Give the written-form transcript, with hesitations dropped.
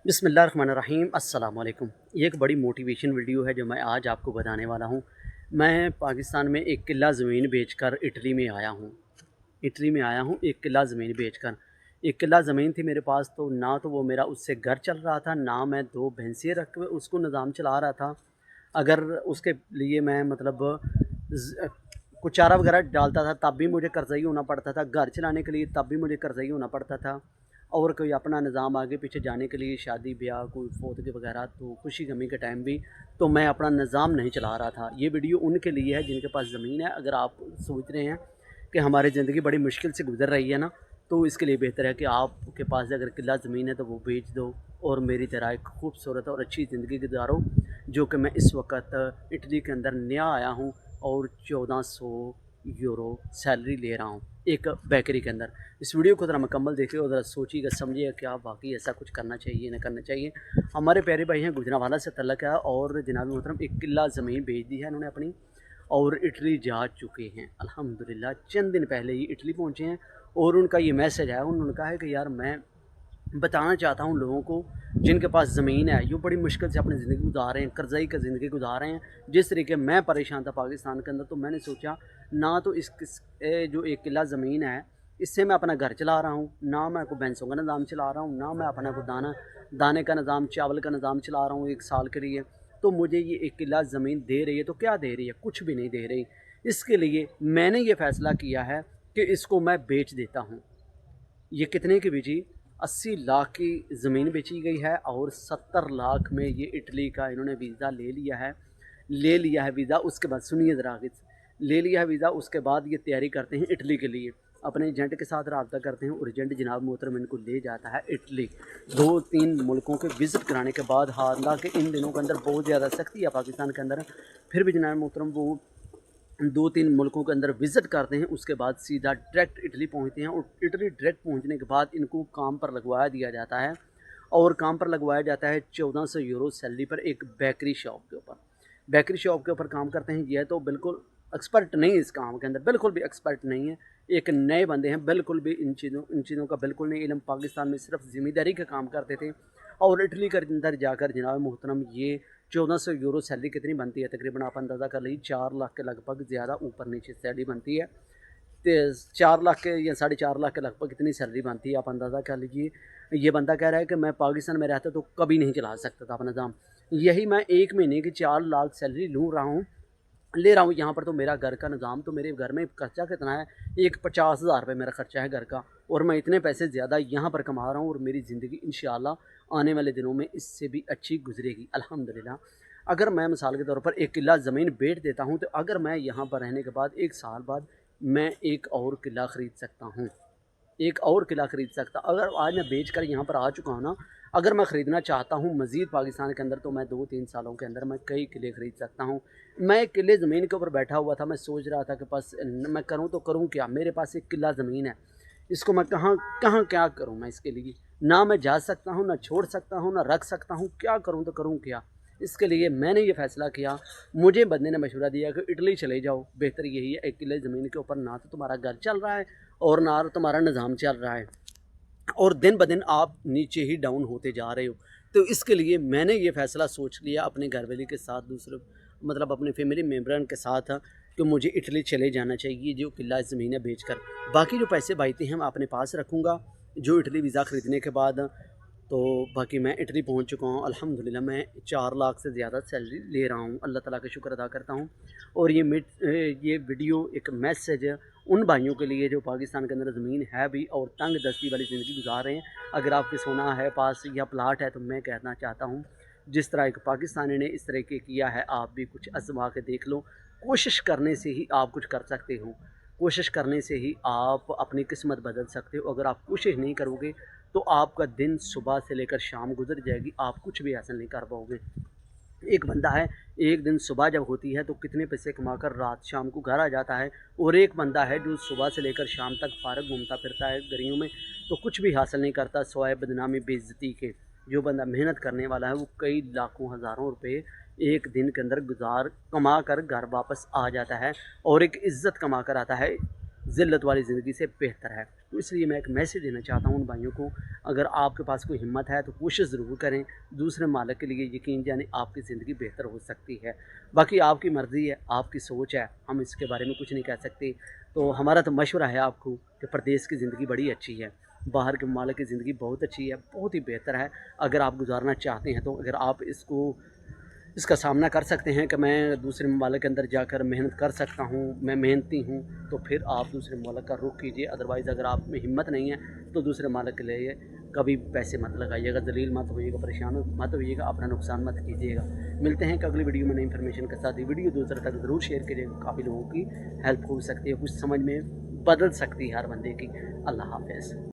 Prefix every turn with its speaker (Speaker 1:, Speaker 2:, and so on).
Speaker 1: बिस्मिल्लाहिर्रहमानिर्रहीम अस्सलाम वालेकुम। ये एक बड़ी मोटिवेशन वीडियो है जो मैं आज आपको बताने वाला हूँ। मैं पाकिस्तान में एक किला ज़मीन बेचकर इटली में आया हूँ। इटली में आया हूँ एक किला ज़मीन बेचकर। एक किला ज़मीन थी मेरे पास, तो ना तो वो मेरा उससे घर चल रहा था, ना मैं 2 भैंसें रख के उसको निज़ाम चला रहा था। अगर उसके लिए मैं ज़ कुछ चारा वगैरह डालता था तब भी मुझे कर्ज़ई होना पड़ता था, घर चलाने के लिए तब भी मुझे कर्ज़ई होना पड़ता था। और कोई अपना निज़ाम आगे पीछे जाने के लिए शादी ब्याह कोई फ़ौत वगैरह तो खुशी गमी के टाइम भी तो मैं अपना निज़ाम नहीं चला रहा था। ये वीडियो उनके लिए है जिनके पास ज़मीन है। अगर आप सोच रहे हैं कि हमारी ज़िंदगी बड़ी मुश्किल से गुज़र रही है ना, तो इसके लिए बेहतर है कि आपके पास अगर किला ज़मीन है तो वो बेच दो और मेरी तरह एक खूबसूरत और अच्छी ज़िंदगी गुजारो, जो कि मैं इस वक्त इटली के अंदर नया आया हूँ और 1400 यूरो सैलरी ले रहा हूँ एक बेकरी के अंदर। इस वीडियो को ज़रा मुकम्मल देखिए और ज़रा सोचिएगा, समझिएगा क्या वाकई ऐसा कुछ करना चाहिए ना करना चाहिए। हमारे प्यारे भाई हैं गुजरांवाला से तल्लक है और जनाब मोहतरम एक किला ज़मीन बेच दी है इन्होंने अपनी और इटली जा चुके हैं अल्हम्दुलिल्लाह। चंद दिन पहले ही इटली पहुँचे हैं और उनका ये मैसेज है, उन्होंने कहा है कि यार मैं बताना चाहता हूँ लोगों को जिनके पास ज़मीन है, जो बड़ी मुश्किल से अपनी ज़िंदगी गुजार रहे हैं, कर्ज़ई की ज़िंदगी गुजार रहे हैं। जिस तरीके मैं परेशान था पाकिस्तान के अंदर, तो मैंने सोचा ना तो जो एक किला ज़मीन है इससे मैं अपना घर चला रहा हूँ, ना मैं को भैंसों का निज़ाम चला रहा हूँ, ना मैं अपना को दाने का निज़ाम चावल का निज़ाम चला रहा हूँ 1 साल के लिए। तो मुझे ये एक किला ज़मीन दे रही है तो क्या दे रही है? कुछ भी नहीं दे रही। इसके लिए मैंने ये फ़ैसला किया है कि इसको मैं बेच देता हूँ। ये कितने की बेची? 80 लाख की ज़मीन बेची गई है और 70 लाख में ये इटली का इन्होंने वीज़ा ले लिया है वीज़ा। उसके बाद सुनिए ज़रा आगे, ले लिया है वीज़ा। उसके बाद ये तैयारी करते हैं इटली के लिए, अपने एजेंट के साथ रब्ता करते हैं और एजेंट जनाब मोहतरम इनको ले जाता है इटली। 2-3 मुल्कों के विज़िट कराने के बाद, हालांकि इन दिनों के अंदर बहुत ज़्यादा सख्ती है पाकिस्तान के अंदर, फिर भी जनाब मोहतरम वो 2-3 मुल्कों के अंदर विज़िट करते हैं। उसके बाद सीधा डायरेक्ट इटली पहुंचते हैं और इटली डायरेक्ट पहुंचने के बाद इनको काम पर लगवाया दिया जाता है और काम पर लगवाया जाता है 1400 यूरो सैलरी पर एक बेकरी शॉप के ऊपर। बेकरी शॉप के ऊपर काम करते हैं। यह तो बिल्कुल एक्सपर्ट नहीं है इस काम के अंदर, बिल्कुल भी एक्सपर्ट नहीं है। एक नए बंदे हैं, बिल्कुल भी इन चीज़ों का बिल्कुल नहीं इल्म। पाकिस्तान में सिर्फ ज़िम्मेदारी का काम करते थे और इटली के अंदर जाकर जनाब मोहतरम ये 1400 यूरो सैलरी कितनी बनती है? तकरीबन आप अंदाज़ा कर लीजिए 4 लाख के लगभग, ज़्यादा ऊपर नीचे सैलरी बनती है। तो 4 लाख के या 4.5 लाख के लगभग कितनी सैलरी बनती है आप अंदाज़ा कर लीजिए। ये बंदा कह रहा है कि मैं पाकिस्तान में रहता तो कभी नहीं चला सकता था अपना दाम। यही मैं 1 महीने की 4 लाख सैलरी ले रहा हूँ यहाँ पर। तो मेरा घर का निज़ाम, तो मेरे घर में खर्चा कितना है? एक 50,000 रुपये मेरा खर्चा है घर का, और मैं इतने पैसे ज़्यादा यहाँ पर कमा रहा हूँ और मेरी ज़िंदगी इंशाल्लाह आने वाले दिनों में इससे भी अच्छी गुजरेगी अल्हम्दुलिल्लाह। अगर मैं मिसाल के तौर पर एक किला ज़मीन बेच देता हूँ, तो अगर मैं यहाँ पर रहने के बाद 1 साल बाद मैं एक और किला ख़रीद सकता हूँ, एक और किला ख़रीद सकता। अगर आज मैं बेच कर यहाँ पर आ चुका हूँ ना, अगर मैं ख़रीदना चाहता हूँ मज़ीद पाकिस्तान के अंदर, तो मैं 2-3 सालों के अंदर मैं कई किले ख़रीद सकता हूँ। मैं एक किले ज़मीन के ऊपर बैठा हुआ था, मैं सोच रहा था कि बस मैं करूँ तो करूँ क्या? मेरे पास एक किला ज़मीन है, इसको मैं कहाँ कहाँ क्या करूँ मैं इसके लिए? ना मैं जा सकता हूँ, ना छोड़ सकता हूँ, ना रख सकता हूँ, क्या करूँ तो करूँ क्या? इसके लिए मैंने ये फ़ैसला किया, मुझे बंदे ने मशवरा दिया कि इटली चले जाओ, बेहतर यही है। एक किले ज़मीन के ऊपर ना तो तुम्हारा घर चल रहा है और ना तुम्हारा निज़ाम चल रहा है, और दिन ब दिन आप नीचे ही डाउन होते जा रहे हो। तो इसके लिए मैंने ये फ़ैसला सोच लिया अपने घरवाली के साथ, दूसरे मतलब अपने फैमिली मेम्बरन के साथ, कि मुझे इटली चले जाना चाहिए जो किला ज़मीनें बेचकर। बाकी जो पैसे बचते हैं मैं अपने पास रखूँगा जो इटली वीज़ा ख़रीदने के बाद। तो बाकी मैं इटली पहुंच चुका हूँ अल्हम्दुलिल्लाह। मैं 4 लाख से ज़्यादा सैलरी ले रहा हूँ, अल्लाह ताला का शुक्र अदा करता हूँ। और ये वीडियो एक मैसेज है उन भाइयों के लिए जो पाकिस्तान के अंदर ज़मीन है भी और तंग दस्ती वाली ज़िंदगी गुजार रहे हैं। अगर आपके सोना है पास या प्लाट है, तो मैं कहना चाहता हूँ जिस तरह एक पाकिस्तानी ने इस तरह के किया है, आप भी कुछ आजमा के देख लो। कोशिश करने से ही आप कुछ कर सकते हो, कोशिश करने से ही आप अपनी किस्मत बदल सकते हो। अगर आप कोशिश नहीं करोगे तो आपका दिन सुबह से लेकर शाम गुजर जाएगी, आप कुछ भी हासिल नहीं कर पाओगे। एक बंदा है, एक दिन सुबह जब होती है तो कितने पैसे कमाकर रात शाम को घर आ जाता है, और एक बंदा है जो सुबह से लेकर शाम तक फारग घूमता फिरता है गलियों में, तो कुछ भी हासिल नहीं करता सवाए बदनामी बेइज्जती के। जो बंदा मेहनत करने वाला है वो कई लाखों हज़ारों रुपए एक दिन के अंदर कमा कर घर वापस आ जाता है और एक इज़्ज़त कमा कर आता है। ज़िल्लत वाली ज़िंदगी से बेहतर है। तो इसलिए मैं एक मैसेज देना चाहता हूँ उन भाइयों को, अगर आपके पास कोई हिम्मत है तो कोशिश ज़रूर करें। दूसरे मालिक के लिए यकीन जाने आपकी ज़िंदगी बेहतर हो सकती है। बाकी आपकी मर्ज़ी है, आपकी सोच है, हम इसके बारे में कुछ नहीं कह सकते। तो हमारा तो मशवरा है आपको कि परदेश की ज़िंदगी बड़ी अच्छी है, बाहर के ममालिक की ज़िंदगी बहुत अच्छी है, बहुत ही बेहतर है। अगर आप गुज़ारना चाहते हैं तो अगर आप इसका सामना कर सकते हैं कि मैं दूसरे ममालिक के अंदर जाकर मेहनत कर सकता हूँ, मैं मेहनती हूँ, तो फिर आप दूसरे ममालिक का रुख कीजिए। अदरवाइज़ अगर आप में हिम्मत नहीं है तो दूसरे ममालिक के लिए कभी पैसे मत लगाइएगा, ज़लील मत होइएगा, परेशान मत होइएगा, अपना नुकसान मत कीजिएगा। मिलते हैं कि अगली वीडियो में नई इन्फॉर्मेशन के साथ। ये वीडियो दूसरे तक ज़रूर शेयर कीजिएगा, काफ़ी लोगों की हेल्प हो सकती है, कुछ समझ में बदल सकती है हर बंदे की। अल्लाह हाफ़िज़।